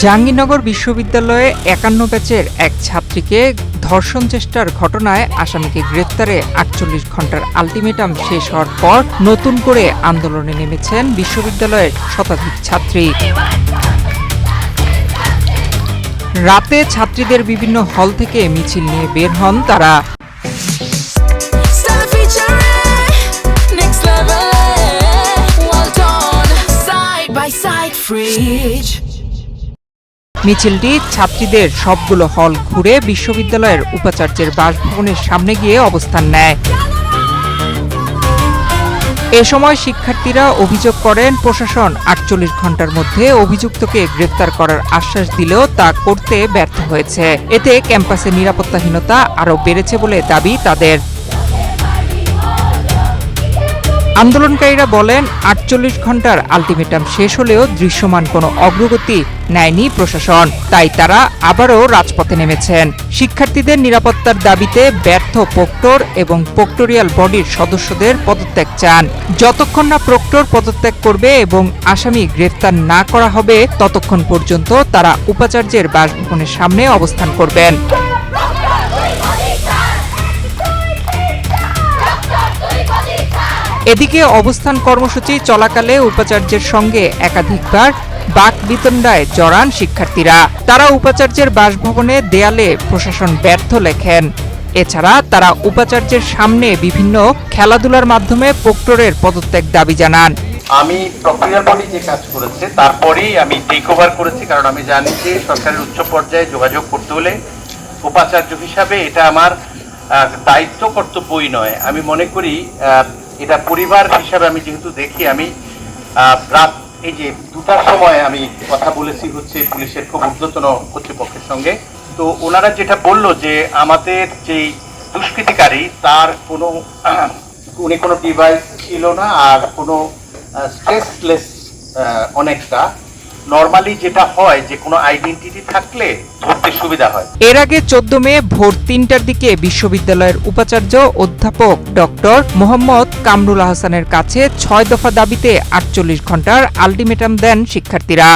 জাহাঙ্গীরনগর বিশ্ববিদ্যালয়ে ৫১ ব্যাচের এক ছাত্রীকে ধর্ষণ চেষ্টার ঘটনায় আসামিকে গ্রেপ্তারে ৪৮ ঘণ্টার আলটিমেটাম শেষ হওয়ার পর নতুন করে আন্দোলনে নেমেছেন বিশ্ববিদ্যালয়ের শতাধিক ছাত্রী। রাতে ছাত্রীদের বিভিন্ন হল থেকে মিছিল নিয়ে বের হন তারা। মিছিলটি ছাত্রীদের সবগুলো হল ঘুরে বিশ্ববিদ্যালয়ের উপাচার্যের বাসভবনের সামনে গিয়ে অবস্থান নেয়। এ সময় শিক্ষার্থীরা অভিযোগ করেন প্রশাসন ৪৮ ঘণ্টার মধ্যে অভিযুক্তকে গ্রেফতার করার আশ্বাস দিলেও তা করতে ব্যর্থ হয়েছে। এতে ক্যাম্পাসে নিরাপত্তাহীনতা আরও বেড়েছে বলে দাবি তাদের। আন্দোলনকারীরা বলেন ৪৮ ঘণ্টার আলটিমেটাম শেষ হলেও দৃশ্যমান কোনো অগ্রগতি নেয়নি প্রশাসন, তাই তারা আবারও রাজপথে নেমেছেন। শিক্ষার্থীদের নিরাপত্তার দাবিতে ব্যর্থ প্রক্টর এবং প্রক্টোরিয়াল বডির সদস্যদের পদত্যাগ চান। যতক্ষণ না প্রক্টর পদত্যাগ করবে এবং আসামি গ্রেফতার না করা হবে ততক্ষণ পর্যন্ত তারা উপাচার্যের বাসভবনের সামনে অবস্থান করবেন। এদিকে অবস্থান কর্মসূচি চলাকালে উপাচার্যের সঙ্গে একাধিকবার বাকবিতণ্ডায় জড়ান শিক্ষার্থীরা। তারা উপাচার্যের বাসভবনে দেয়ালে প্রশাসন ব্যর্থ লেখেন। এছাড়া তারা উপাচার্যের সামনে বিভিন্ন খেলাধুলার মাধ্যমে প্রক্টরের পদত্যাগ দাবি জানান। আমি প্রক্রিয়ার বডি যে কাজ করেছে তারপরেই আমি টেক ওভার করেছি, কারণ আমি জানি যে সরকারের উচ্চ পর্যায়ে যোগাযোগ করতে হলে উপাচার্য হিসাবে এটা আমার দায়িত্ব কর্তব্যই নয়। আমি মনে করি এটা পরিবার হিসাবে আমি যেহেতু দেখি, আমি রাত এই যে 2টার সময় আমি কথা বলেছি হচ্ছে পুলিশের খুব ঊর্ধ্বতন কর্তৃপক্ষের সঙ্গে। তো ওনারা যেটা বললো যে আমাদের যেই দুষ্কৃতিকারী তার উনি কোনো ডিভাইস ছিল না, আর কোনো স্ট্রেসলেস অনেকটা নরমালি যেটা হয় যে কোনো আইডেন্টিটি থাকলে ধরতে সুবিধা হয়। এর আগে 14 মে ভোর 3টার দিকে বিশ্ববিদ্যালয়ের উপাচার্য অধ্যাপক ডক্টর মোহাম্মদ কামরুল আহসানের কাছে 6 দফা দাবিতে ৪৮ ঘণ্টার আলটিমেটাম দেন শিক্ষার্থীরা।